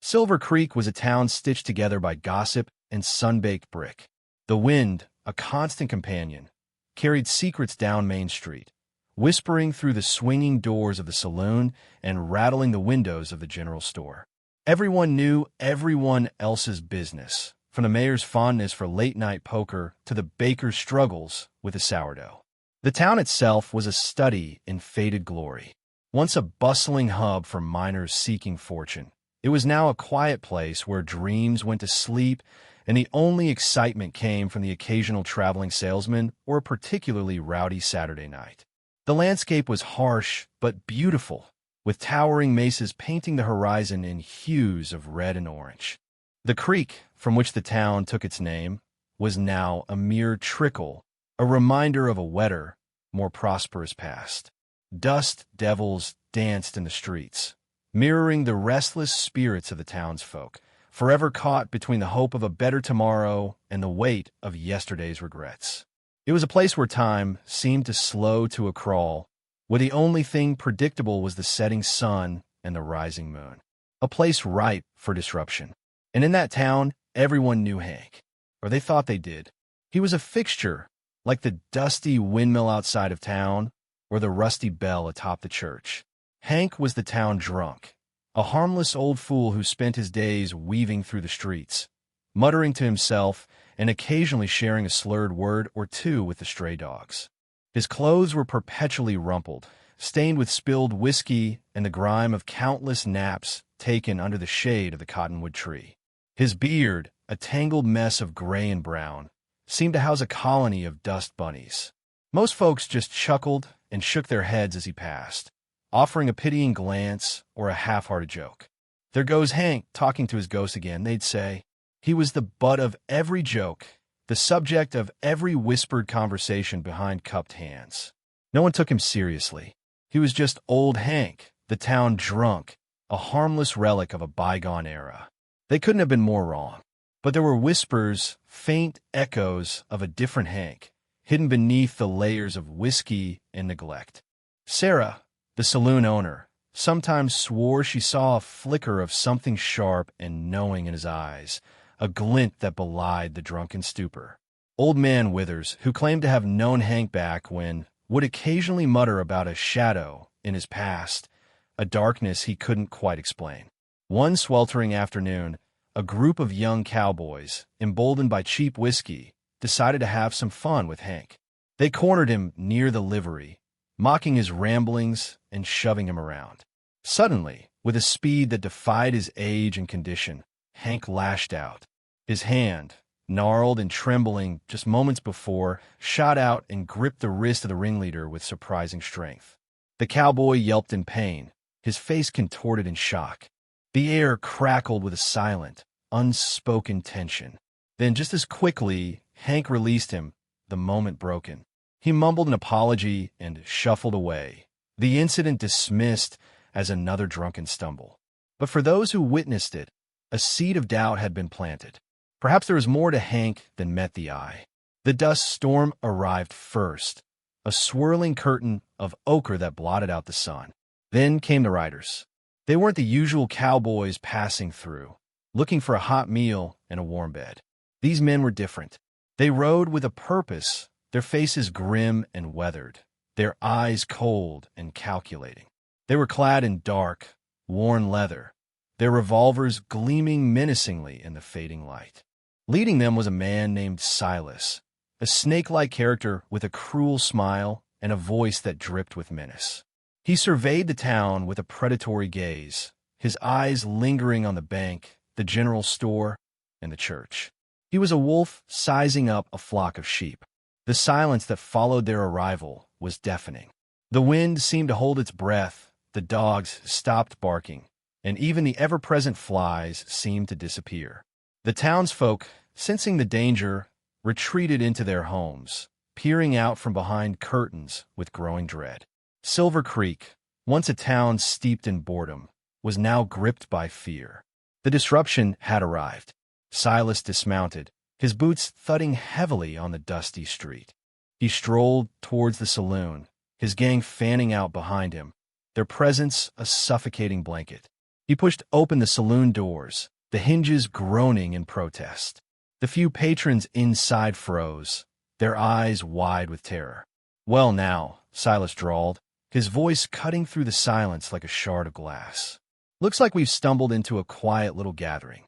Silver Creek was a town stitched together by gossip and sun-baked brick. The wind, a constant companion, carried secrets down Main Street, whispering through the swinging doors of the saloon and rattling the windows of the general store. Everyone knew everyone else's business, from the mayor's fondness for late-night poker to the baker's struggles with the sourdough. The town itself was a study in faded glory. Once a bustling hub for miners seeking fortune, it was now a quiet place where dreams went to sleep and the only excitement came from the occasional traveling salesman or a particularly rowdy Saturday night. The landscape was harsh but beautiful, with towering mesas painting the horizon in hues of red and orange. The creek, from which the town took its name, was now a mere trickle, a reminder of a wetter, more prosperous past. Dust devils danced in the streets, mirroring the restless spirits of the townsfolk, forever caught between the hope of a better tomorrow and the weight of yesterday's regrets. It was a place where time seemed to slow to a crawl, where the only thing predictable was the setting sun and the rising moon. A place ripe for disruption. And in that town, everyone knew Hank, or they thought they did. He was a fixture, like the dusty windmill outside of town or the rusty bell atop the church. Hank was the town drunk, a harmless old fool who spent his days weaving through the streets, muttering to himself and occasionally sharing a slurred word or two with the stray dogs. His clothes were perpetually rumpled, stained with spilled whiskey and the grime of countless naps taken under the shade of the cottonwood tree. His beard, a tangled mess of gray and brown, seemed to house a colony of dust bunnies. Most folks just chuckled and shook their heads as he passed, offering a pitying glance or a half-hearted joke. "There goes Hank, talking to his ghost again," they'd say. He was the butt of every joke, the subject of every whispered conversation behind cupped hands. No one took him seriously. He was just old Hank, the town drunk, a harmless relic of a bygone era. They couldn't have been more wrong. But there were whispers, faint echoes of a different Hank, hidden beneath the layers of whiskey and neglect. Sarah, the saloon owner, sometimes swore she saw a flicker of something sharp and knowing in his eyes, a glint that belied the drunken stupor. Old man Withers, who claimed to have known Hank back when, would occasionally mutter about a shadow in his past, a darkness he couldn't quite explain. One sweltering afternoon, a group of young cowboys, emboldened by cheap whiskey, decided to have some fun with Hank. They cornered him near the livery, mocking his ramblings and shoving him around. Suddenly, with a speed that defied his age and condition, Hank lashed out. His hand, gnarled and trembling just moments before, shot out and gripped the wrist of the ringleader with surprising strength. The cowboy yelped in pain, his face contorted in shock. The air crackled with a silent, unspoken tension. Then, just as quickly, Hank released him, the moment broken. He mumbled an apology and shuffled away, the incident dismissed as another drunken stumble. But for those who witnessed it, a seed of doubt had been planted. Perhaps there was more to Hank than met the eye. The dust storm arrived first, a swirling curtain of ochre that blotted out the sun. Then came the riders. They weren't the usual cowboys passing through, looking for a hot meal and a warm bed. These men were different. They rode with a purpose, their faces grim and weathered, their eyes cold and calculating. They were clad in dark, worn leather, their revolvers gleaming menacingly in the fading light. Leading them was a man named Silas, a snake-like character with a cruel smile and a voice that dripped with menace. He surveyed the town with a predatory gaze, his eyes lingering on the bank, the general store, and the church. He was a wolf sizing up a flock of sheep. The silence that followed their arrival was deafening. The wind seemed to hold its breath, the dogs stopped barking, and even the ever-present flies seemed to disappear. The townsfolk, sensing the danger, retreated into their homes, peering out from behind curtains with growing dread. Silver Creek, once a town steeped in boredom, was now gripped by fear. The disruption had arrived. Silas dismounted, his boots thudding heavily on the dusty street. He strolled towards the saloon, his gang fanning out behind him, their presence a suffocating blanket. He pushed open the saloon doors, the hinges groaning in protest. The few patrons inside froze, their eyes wide with terror. "Well now," Silas drawled, his voice cutting through the silence like a shard of glass. "Looks like we've stumbled into a quiet little gathering."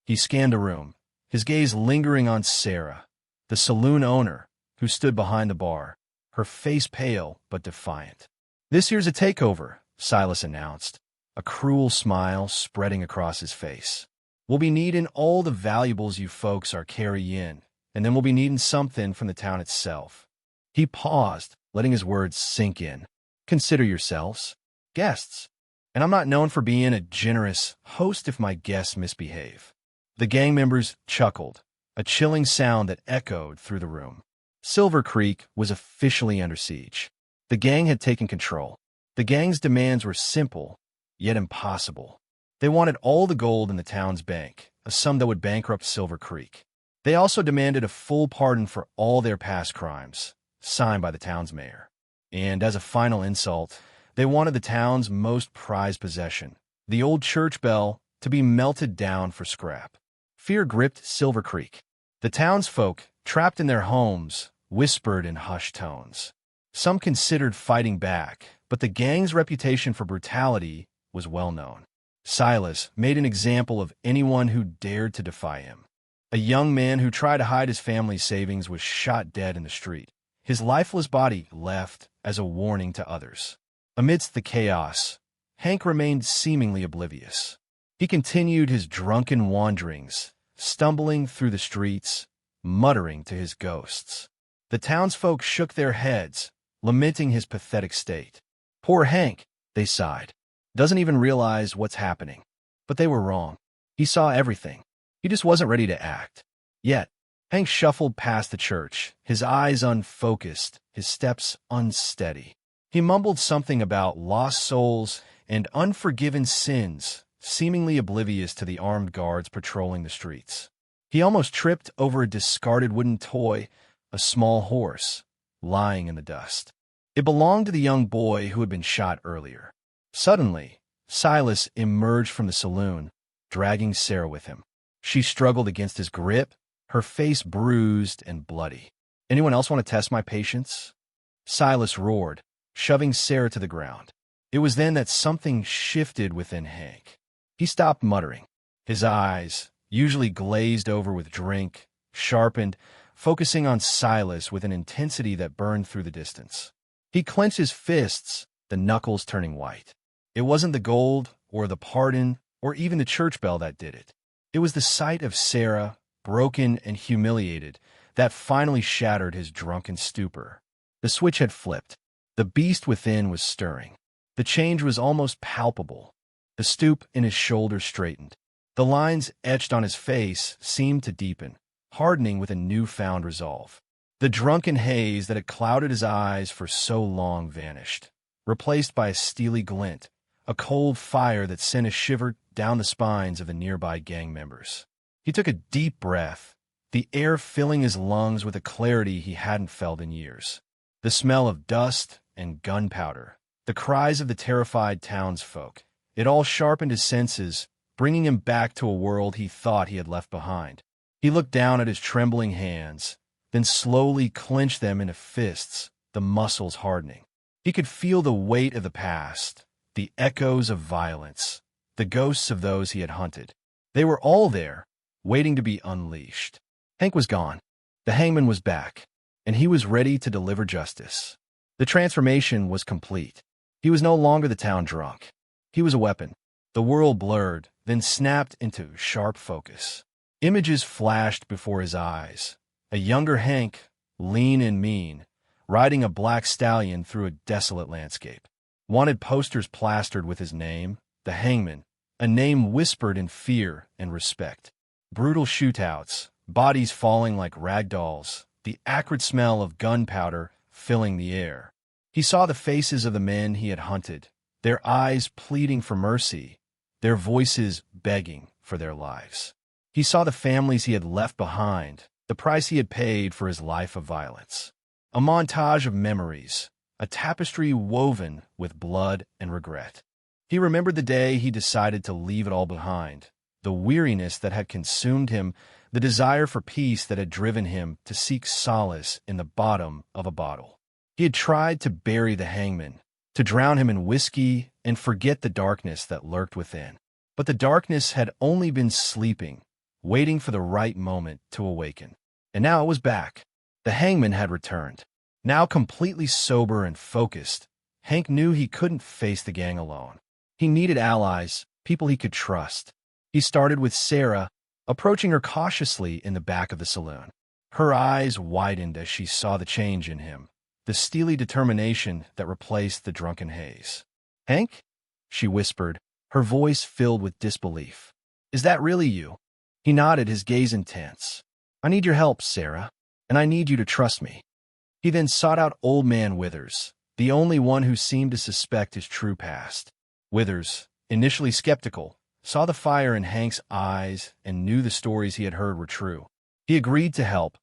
He scanned the room, his gaze lingering on Sarah, the saloon owner, who stood behind the bar, her face pale but defiant. "This here's a takeover," Silas announced, a cruel smile spreading across his face. "We'll be needing all the valuables you folks are carrying, and then we'll be needing something from the town itself." He paused, letting his words sink in. "Consider yourselves guests, and I'm not known for being a generous host if my guests misbehave." The gang members chuckled, a chilling sound that echoed through the room. Silver Creek was officially under siege. The gang had taken control. The gang's demands were simple, yet impossible. They wanted all the gold in the town's bank, a sum that would bankrupt Silver Creek. They also demanded a full pardon for all their past crimes, signed by the town's mayor. And as a final insult, they wanted the town's most prized possession, the old church bell, to be melted down for scrap. Fear gripped Silver Creek. The townsfolk, trapped in their homes, whispered in hushed tones. Some considered fighting back, but the gang's reputation for brutality was well known. Silas made an example of anyone who dared to defy him. A young man who tried to hide his family's savings was shot dead in the street, his lifeless body left as a warning to others. Amidst the chaos, Hank remained seemingly oblivious. He continued his drunken wanderings, stumbling through the streets, muttering to his ghosts. The townsfolk shook their heads, lamenting his pathetic state. "Poor Hank," they sighed. "Doesn't even realize what's happening." But they were wrong. He saw everything. He just wasn't ready to act. Yet, Hank shuffled past the church, his eyes unfocused, his steps unsteady. He mumbled something about lost souls and unforgiven sins, seemingly oblivious to the armed guards patrolling the streets. He almost tripped over a discarded wooden toy, a small horse, lying in the dust. It belonged to the young boy who had been shot earlier. Suddenly, Silas emerged from the saloon, dragging Sarah with him. She struggled against his grip, her face bruised and bloody. "Anyone else want to test my patience?" Silas roared, shoving Sarah to the ground. It was then that something shifted within Hank. He stopped muttering. His eyes, usually glazed over with drink, sharpened, focusing on Silas with an intensity that burned through the distance. He clenched his fists, the knuckles turning white. It wasn't the gold, or the pardon, or even the church bell that did it. It was the sight of Sarah, broken and humiliated, that finally shattered his drunken stupor. The switch had flipped. The beast within was stirring. The change was almost palpable. The stoop in his shoulders straightened. The lines etched on his face seemed to deepen, hardening with a newfound resolve. The drunken haze that had clouded his eyes for so long vanished, replaced by a steely glint, a cold fire that sent a shiver down the spines of the nearby gang members. He took a deep breath, the air filling his lungs with a clarity he hadn't felt in years. The smell of dust and gunpowder, the cries of the terrified townsfolk, it all sharpened his senses, bringing him back to a world he thought he had left behind. He looked down at his trembling hands, then slowly clenched them into fists, the muscles hardening. He could feel the weight of the past, the echoes of violence, the ghosts of those he had hunted. They were all there, waiting to be unleashed. Hank was gone. The hangman was back, and he was ready to deliver justice. The transformation was complete. He was no longer the town drunk. He was a weapon. The world blurred, then snapped into sharp focus. Images flashed before his eyes. A younger Hank, lean and mean, riding a black stallion through a desolate landscape. Wanted posters plastered with his name, the hangman, a name whispered in fear and respect. Brutal shootouts, bodies falling like rag dolls, the acrid smell of gunpowder filling the air. He saw the faces of the men he had hunted, their eyes pleading for mercy, their voices begging for their lives. He saw the families he had left behind, the price he had paid for his life of violence. A montage of memories, a tapestry woven with blood and regret. He remembered the day he decided to leave it all behind, the weariness that had consumed him, the desire for peace that had driven him to seek solace in the bottom of a bottle. He had tried to bury the hangman, to drown him in whiskey and forget the darkness that lurked within. But the darkness had only been sleeping, waiting for the right moment to awaken. And now it was back. The hangman had returned. Now completely sober and focused, Hank knew he couldn't face the gang alone. He needed allies, people he could trust. He started with Sarah, approaching her cautiously in the back of the saloon. Her eyes widened as she saw the change in him, the steely determination that replaced the drunken haze. "Hank?" she whispered, her voice filled with disbelief. "Is that really you?" He nodded, his gaze intense. "I need your help, Sarah, and I need you to trust me." He then sought out Old Man Withers, the only one who seemed to suspect his true past. Withers, initially skeptical, saw the fire in Hank's eyes and knew the stories he had heard were true. He agreed to help,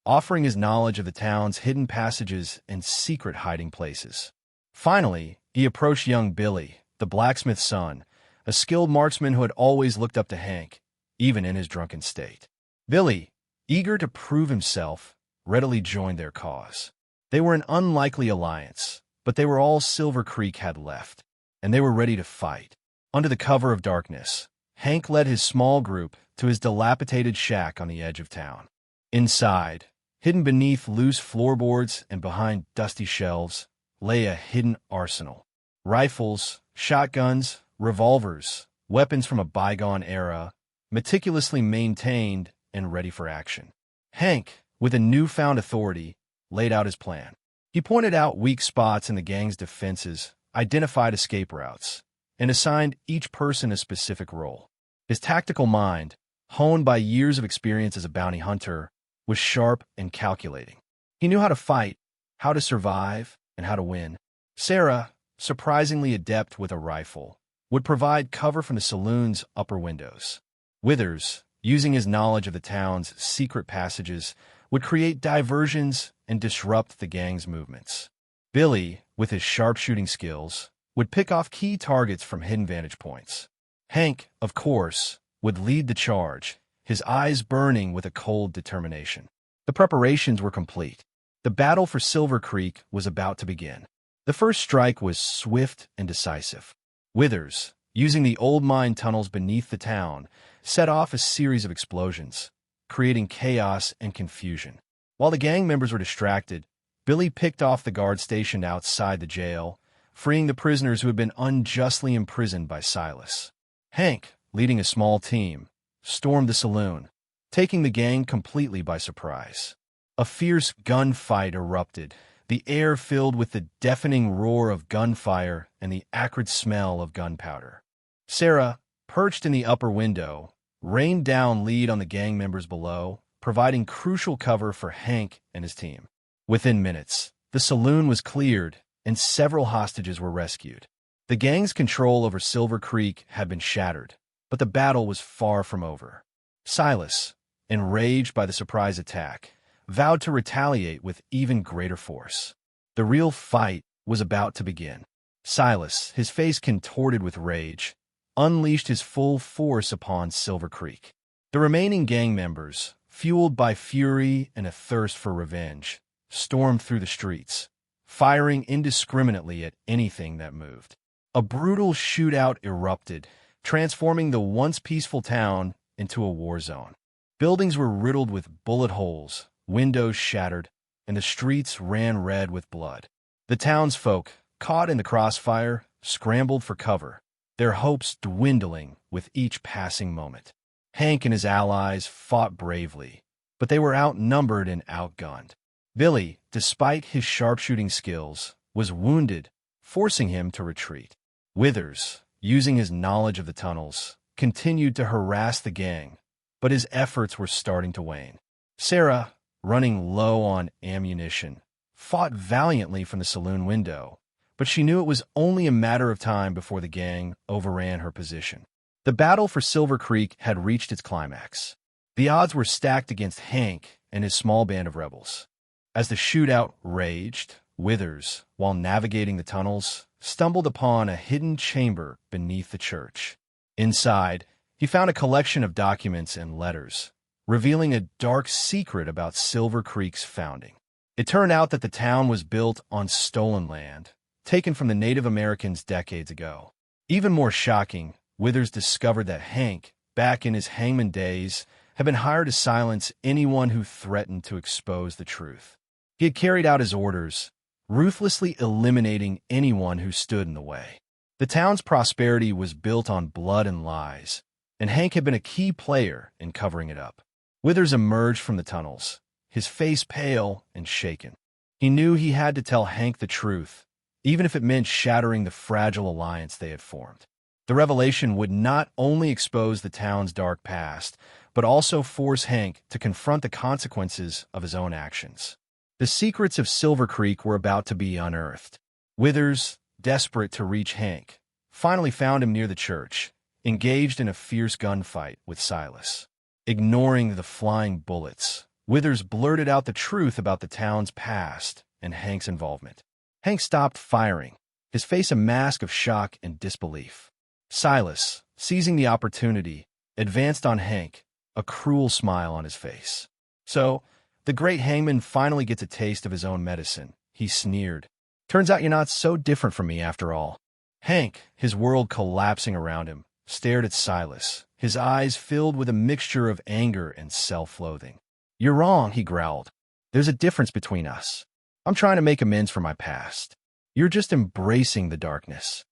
offering his knowledge of the town's hidden passages and secret hiding places. Finally, he approached young Billy, the blacksmith's son, a skilled marksman who had always looked up to Hank, even in his drunken state. Billy, eager to prove himself, readily joined their cause. They were an unlikely alliance, but they were all Silver Creek had left, and they were ready to fight. Under the cover of darkness, Hank led his small group to his dilapidated shack on the edge of town. Inside, hidden beneath loose floorboards and behind dusty shelves, lay a hidden arsenal. Rifles, shotguns, revolvers, weapons from a bygone era, meticulously maintained and ready for action. Hank, with a newfound authority, laid out his plan. He pointed out weak spots in the gang's defenses, identified escape routes, and assigned each person a specific role. His tactical mind, honed by years of experience as a bounty hunter, was sharp and calculating. He knew how to fight, how to survive, and how to win. Sarah, surprisingly adept with a rifle, would provide cover from the saloon's upper windows. Withers, using his knowledge of the town's secret passages, would create diversions and disrupt the gang's movements. Billy, with his sharpshooting skills, would pick off key targets from hidden vantage points. Hank, of course, would lead the charge, his eyes burning with a cold determination. The preparations were complete. The battle for Silver Creek was about to begin. The first strike was swift and decisive. Withers, using the old mine tunnels beneath the town, set off a series of explosions, creating chaos and confusion. While the gang members were distracted, Billy picked off the guard stationed outside the jail, freeing the prisoners who had been unjustly imprisoned by Silas. Hank, leading a small team, stormed the saloon, taking the gang completely by surprise. A fierce gunfight erupted, the air filled with the deafening roar of gunfire and the acrid smell of gunpowder. Sarah, perched in the upper window, rained down lead on the gang members below, providing crucial cover for Hank and his team. Within minutes, the saloon was cleared and several hostages were rescued. The gang's control over Silver Creek had been shattered, but the battle was far from over. Silas, enraged by the surprise attack, vowed to retaliate with even greater force. The real fight was about to begin. Silas, his face contorted with rage, unleashed his full force upon Silver Creek. The remaining gang members, fueled by fury and a thirst for revenge, stormed through the streets, firing indiscriminately at anything that moved. A brutal shootout erupted, transforming the once peaceful town into a war zone. Buildings were riddled with bullet holes, windows shattered, and the streets ran red with blood. The townsfolk, caught in the crossfire, scrambled for cover, their hopes dwindling with each passing moment. Hank and his allies fought bravely, but they were outnumbered and outgunned. Billy, despite his sharpshooting skills, was wounded, forcing him to retreat. Withers, using his knowledge of the tunnels, continued to harass the gang, but his efforts were starting to wane. Sarah, running low on ammunition, fought valiantly from the saloon window, but she knew it was only a matter of time before the gang overran her position. The battle for Silver Creek had reached its climax. The odds were stacked against Hank and his small band of rebels. As the shootout raged, Withers, while navigating the tunnels, stumbled upon a hidden chamber beneath the church. Inside, he found a collection of documents and letters, revealing a dark secret about Silver Creek's founding. It turned out that the town was built on stolen land, taken from the Native Americans decades ago. Even more shocking, Withers discovered that Hank, back in his hangman days, had been hired to silence anyone who threatened to expose the truth. He had carried out his orders, ruthlessly eliminating anyone who stood in the way. The town's prosperity was built on blood and lies, and Hank had been a key player in covering it up. Withers emerged from the tunnels, his face pale and shaken. He knew he had to tell Hank the truth, even if it meant shattering the fragile alliance they had formed. The revelation would not only expose the town's dark past, but also force Hank to confront the consequences of his own actions. The secrets of Silver Creek were about to be unearthed. Withers, desperate to reach Hank, finally found him near the church, engaged in a fierce gunfight with Silas. Ignoring the flying bullets, Withers blurted out the truth about the town's past and Hank's involvement. Hank stopped firing, his face a mask of shock and disbelief. Silas, seizing the opportunity, advanced on Hank, a cruel smile on his face. "So, the great hangman finally gets a taste of his own medicine," he sneered. "Turns out you're not so different from me after all." Hank, his world collapsing around him, stared at Silas, his eyes filled with a mixture of anger and self-loathing. "You're wrong," he growled. "There's a difference between us. I'm trying to make amends for my past. You're just embracing the darkness."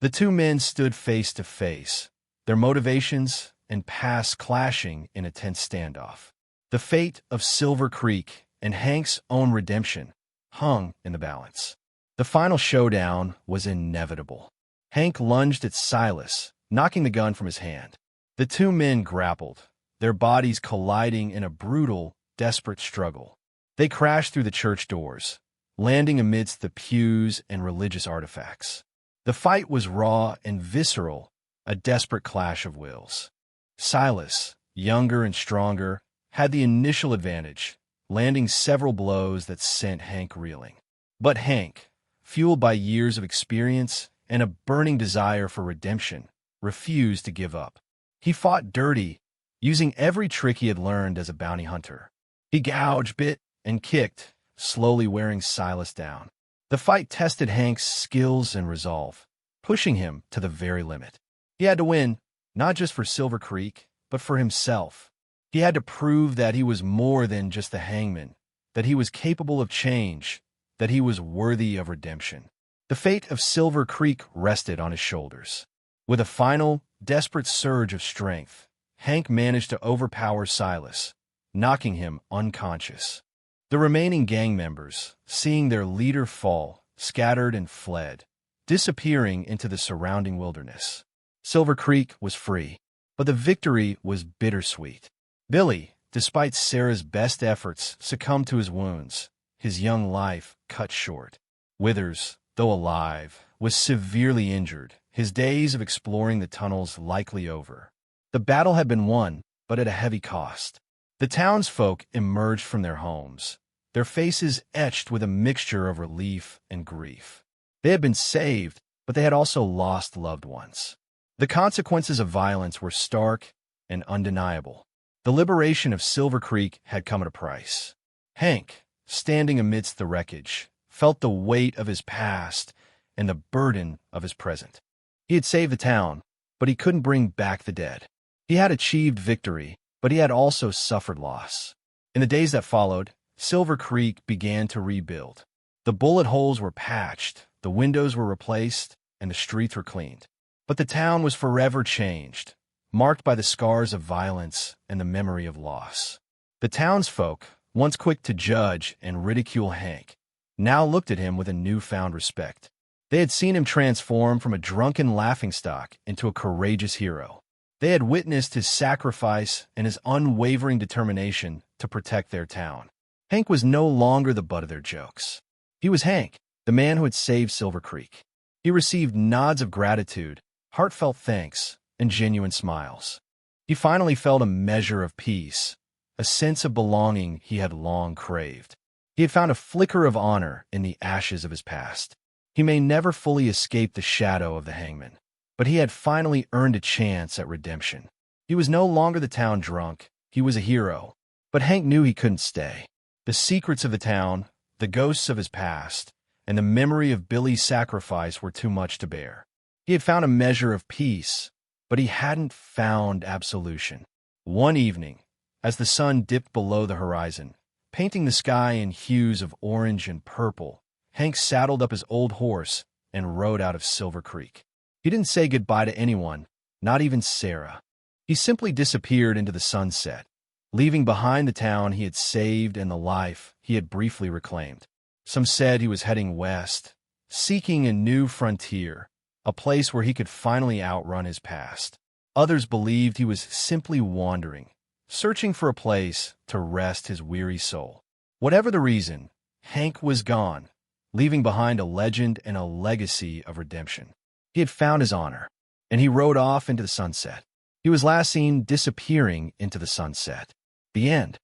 The two men stood face to face, their motivations and pasts clashing in a tense standoff. The fate of Silver Creek and Hank's own redemption hung in the balance. The final showdown was inevitable. Hank lunged at Silas, knocking the gun from his hand. The two men grappled, their bodies colliding in a brutal, desperate struggle. They crashed through the church doors, landing amidst the pews and religious artifacts. The fight was raw and visceral, a desperate clash of wills. Silas, younger and stronger, had the initial advantage, landing several blows that sent Hank reeling. But Hank, fueled by years of experience and a burning desire for redemption, refused to give up. He fought dirty, using every trick he had learned as a bounty hunter. He gouged, bit, and kicked, slowly wearing Silas down. The fight tested Hank's skills and resolve, pushing him to the very limit. He had to win, not just for Silver Creek, but for himself. He had to prove that he was more than just a hangman, that he was capable of change, that he was worthy of redemption. The fate of Silver Creek rested on his shoulders. With a final, desperate surge of strength, Hank managed to overpower Silas, knocking him unconscious. The remaining gang members, seeing their leader fall, scattered and fled, disappearing into the surrounding wilderness. Silver Creek was free, but the victory was bittersweet. Billy, despite Sarah's best efforts, succumbed to his wounds, his young life cut short. Withers, though alive, was severely injured, his days of exploring the tunnels likely over. The battle had been won, but at a heavy cost. The townsfolk emerged from their homes, their faces etched with a mixture of relief and grief. They had been saved, but they had also lost loved ones. The consequences of violence were stark and undeniable. The liberation of Silver Creek had come at a price. Hank, standing amidst the wreckage, felt the weight of his past and the burden of his present. He had saved the town, but he couldn't bring back the dead. He had achieved victory, but he had also suffered loss. In the days that followed, Silver Creek began to rebuild. The bullet holes were patched, the windows were replaced, and the streets were cleaned. But the town was forever changed, marked by the scars of violence and the memory of loss. The townsfolk, once quick to judge and ridicule Hank, now looked at him with a newfound respect. They had seen him transform from a drunken laughingstock into a courageous hero. They had witnessed his sacrifice and his unwavering determination to protect their town. Hank was no longer the butt of their jokes. He was Hank, the man who had saved Silver Creek. He received nods of gratitude, heartfelt thanks, and genuine smiles. He finally felt a measure of peace, a sense of belonging he had long craved. He had found a flicker of honor in the ashes of his past. He may never fully escape the shadow of the hangman, but he had finally earned a chance at redemption. He was no longer the town drunk. He was a hero. But Hank knew he couldn't stay. The secrets of the town, the ghosts of his past, and the memory of Billy's sacrifice were too much to bear. He had found a measure of peace, but he hadn't found absolution. One evening, as the sun dipped below the horizon, painting the sky in hues of orange and purple, Hank saddled up his old horse and rode out of Silver Creek. He didn't say goodbye to anyone, not even Sarah. He simply disappeared into the sunset, leaving behind the town he had saved and the life he had briefly reclaimed. Some said he was heading west, seeking a new frontier, a place where he could finally outrun his past. Others believed he was simply wandering, searching for a place to rest his weary soul. Whatever the reason, Hank was gone, leaving behind a legend and a legacy of redemption. He had found his honor, and he rode off into the sunset. He was last seen disappearing into the sunset. The end.